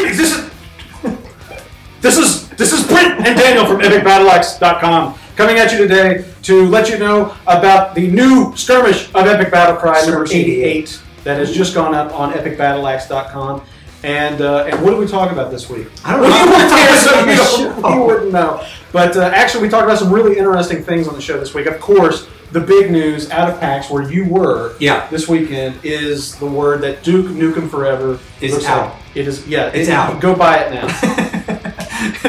Greetings. This is Brent and Daniel from EpicBattleAxe.com coming at you today to let you know about the new skirmish of EpicBattleCry number 88 that has just gone up on EpicBattleAxe.com. And what did we talk about this week? I don't know. You wouldn't know. But actually, we talked about some really interesting things on the show this week. Of course, the big news out of PAX, where you were this weekend, is the word that Duke Nukem Forever is out. Like it is, it's out. Go buy it now.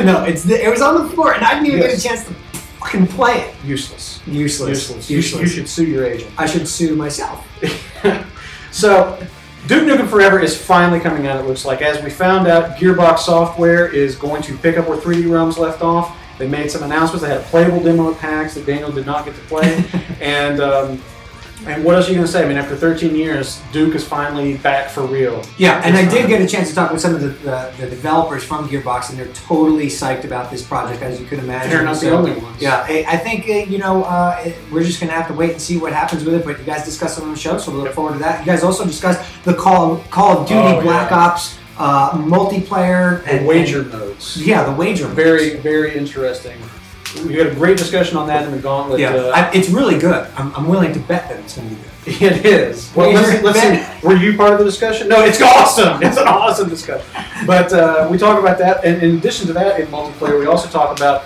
No, it was on the floor, and I didn't even get a chance to fucking play it. Useless. You should sue your agent. I should sue myself. So, Duke Nukem Forever is finally coming out, it looks like. As we found out, Gearbox Software is going to pick up where 3D Realms left off. They made some announcements. They had a playable demo at PAX that Daniel did not get to play. And what else are you going to say? I mean, after 13 years, Duke is finally back for real. Yeah, and I did get a chance to talk with some of the developers from Gearbox, and they're totally psyched about this project, as you could imagine. They're not the only ones. Yeah, I think, we're just going to have to wait and see what happens with it, but you guys discussed it on the show, so we look forward to that. You guys also discussed the Call of Duty Black Ops multiplayer. And wager modes. Yeah, the wager modes. Very, very interesting. We had a great discussion on that in the Gauntlet. Yeah, it's really good. I'm willing to bet that it's going to be good. It is. Well, let's see. Were you part of the discussion? No, it's awesome. It's an awesome discussion. But we talk about that. And in addition to that, in multiplayer, we also talk about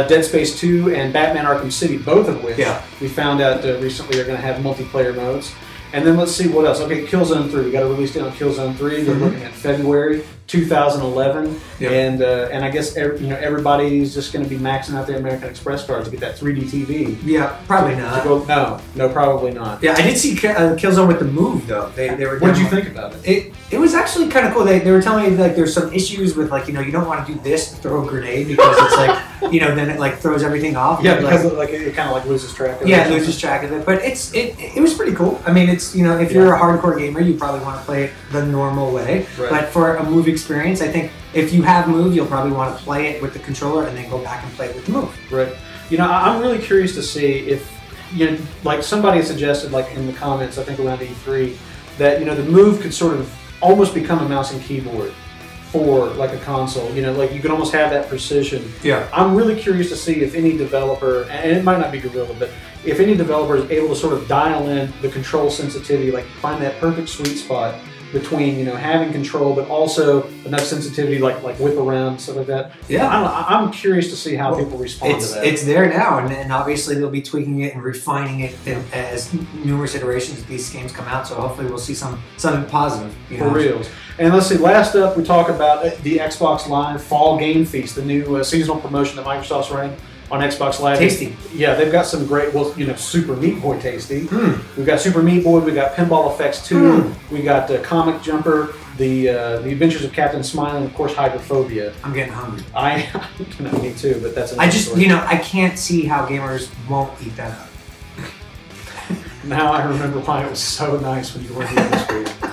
Dead Space 2 and Batman Arkham City, both of which we found out recently are going to have multiplayer modes. And then let's see what else. Okay, Killzone 3. We got a release date on Killzone 3. They're looking at February 2011, and I guess everybody's just going to be maxing out their American Express cards to get that 3D TV. Yeah, probably not. No, probably not. Yeah, I did see Killzone with the Move though. They were. What did you think about it? It was actually kind of cool. They were telling me like there's some issues with like you don't want to do this to throw a grenade because it's like then it like throws everything off. Yeah, because it kind of like loses track of it. Yeah, it loses track of it. But it was pretty cool. I mean, it's if you're a hardcore gamer, you probably want to play it the normal way. Right. But for a Move experience, I think if you have Move, you'll probably want to play it with the controller and then go back and play it with the Move. Right. I'm really curious to see if like somebody suggested like in the comments, I think around E3, that the Move could sort of almost become a mouse and keyboard for like a console. Like you could almost have that precision. Yeah. I'm really curious to see if any developer, and it might not be Guerrilla, but if any developer is able to sort of dial in the control sensitivity, like find that perfect sweet spot between having control but also enough sensitivity like whip around, stuff like that. Yeah, I'm curious to see how people respond to that. It's there now, and obviously they'll be tweaking it and refining it as numerous iterations of these games come out. So hopefully we'll see something positive. For reals. And let's see. Last up, we talk about the Xbox Live Fall Game Feast, the new seasonal promotion that Microsoft's running on Xbox Live. Tasty. Yeah, they've got some great, Super Meat Boy tasty. We've got Super Meat Boy, we've got Pinball Effects 2, we got Comic Jumper, the Adventures of Captain Smiley, and of course Hydrophobia. I'm getting hungry. Me too, but that's another story. I can't see how gamers won't eat that up. Now I remember why it was so nice when you weren't eating this week.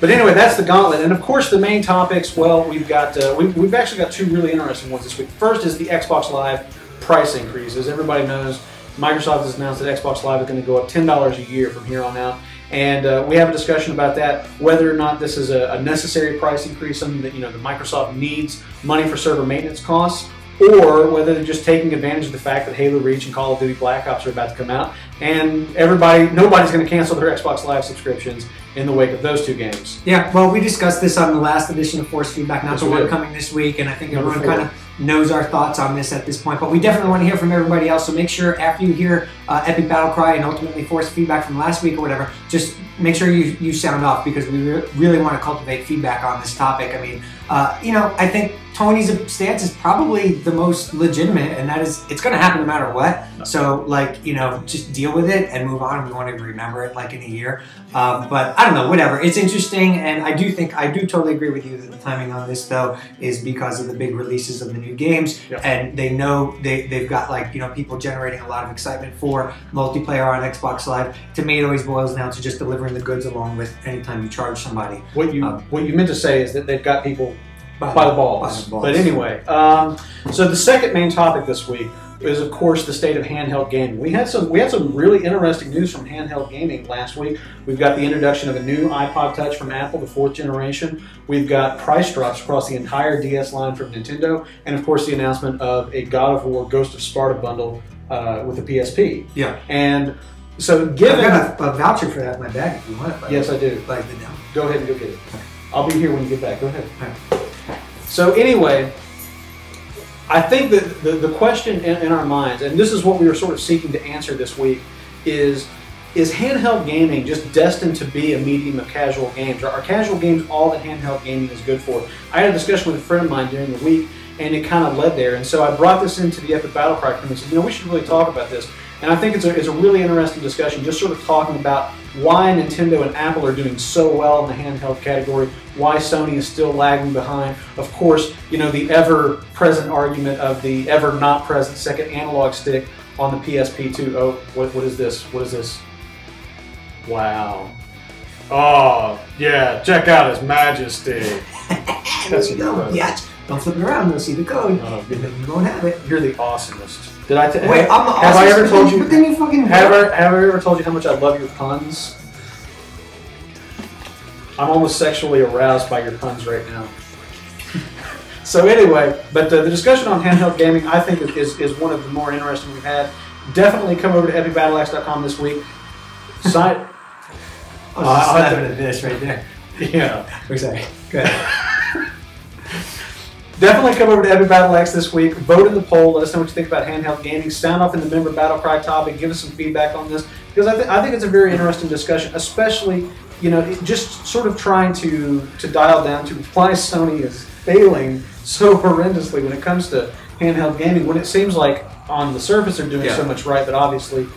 But anyway, that's the Gauntlet, and of course the main topics. Well, we've got we've actually got two really interesting ones this week. First is the Xbox Live price increases. Everybody knows Microsoft has announced that Xbox Live is going to go up $10 a year from here on out, and we have a discussion about that, whether or not this is a necessary price increase, something that that Microsoft needs money for server maintenance costs, or whether they're just taking advantage of the fact that Halo Reach and Call of Duty Black Ops are about to come out, and nobody's going to cancel their Xbox Live subscriptions in the wake of those two games. Yeah, well, we discussed this on the last edition of Force Feedback, not the one coming this week, and I think everyone kind of knows our thoughts on this at this point, but we definitely want to hear from everybody else, so make sure after you hear Epic Battle Cry and ultimately Force Feedback from last week or whatever, just make sure you sound off, because we really want to cultivate feedback on this topic. I mean, I think Tony's stance is probably the most legitimate, and that is it's going to happen no matter what. So, just deal with it and move on. We want to remember it like in a year. But I don't know, whatever. It's interesting, and I do totally agree with you that the timing on this though is because of the big releases of the new games, and they know they've got people generating a lot of excitement for multiplayer on Xbox Live. To me, it always boils down to just delivering the goods along with anytime you charge somebody. What you meant to say is that they've got people by the balls. But anyway, so the second main topic this week is of course the state of handheld gaming. We had some really interesting news from handheld gaming last week. We've got the introduction of a new iPod Touch from Apple, the 4th generation. We've got price drops across the entire DS line from Nintendo, and of course the announcement of a God of War Ghost of Sparta bundle with the PSP. Yeah. And so given... I've got a voucher for that in my bag if you want it. Yes, I do. Like the demo. Go ahead and go get it. I'll be here when you get back. Go ahead. So anyway, I think that the question in our minds, and this is what we were sort of seeking to answer this week, is handheld gaming just destined to be a medium of casual games? Are casual games all that handheld gaming is good for? I had a discussion with a friend of mine during the week, and it kind of led there. And so I brought this into the Epic Battlecry Skirmish and said, you know, we should really talk about this. And I think it's a really interesting discussion, just sort of talking about why Nintendo and Apple are doing so well in the handheld category, why Sony is still lagging behind. Of course, you know, the ever-present argument of the ever-not-present second analog stick on the PSP2. Oh, what is this? What is this? Wow. Oh, yeah, check out His Majesty. That's incredible. Yeah, don't flip it around, you'll see the code. Oh, you won't have it. You're the awesomest. Did I Wait, I'm the have I ever told you? But then you fucking have I ever told you how much I love your puns? I'm almost sexually aroused by your puns right now. So anyway, but the discussion on handheld gaming, I think, is one of the more interesting we've had. Definitely come over to EpicBattleAxe.com this week. Sign. I'll have this right there. Yeah. We're sorry. Go ahead. Definitely come over to Epic BattleAxe this week. Vote in the poll. Let us know what you think about handheld gaming. Sound off in the member BattleCry topic. Give us some feedback on this, because I think it's a very interesting discussion, especially, you know, just sort of trying to dial down to why Sony is failing so horrendously when it comes to handheld gaming, when it seems like on the surface they're doing so much right, but obviously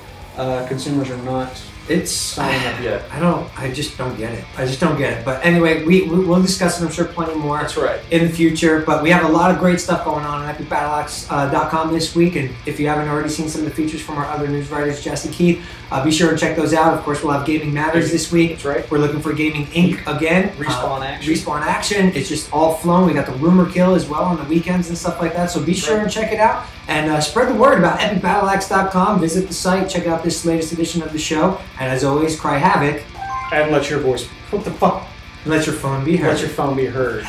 consumers are not signing up yet. I just don't get it. I just don't get it. But anyway, we'll discuss it, I'm sure, plenty more. That's right. In the future. But we have a lot of great stuff going on EpicBattleAxe.com this week. And if you haven't already seen some of the features from our other news writers, Jess and Keith, be sure and check those out. Of course, we'll have Gaming Matters this week. That's right. We're looking for Gaming Inc. again. Respawn Action. Respawn Action. It's just all flowing. We got the Rumor Kill as well on the weekends and stuff like that. So be sure and check it out. And spread the word about EpicBattleAxe.com. Visit the site. Check out this latest edition of the show. And as always, cry Havoc. And let your voice... What the fuck? Let your phone be heard. Let your phone be heard.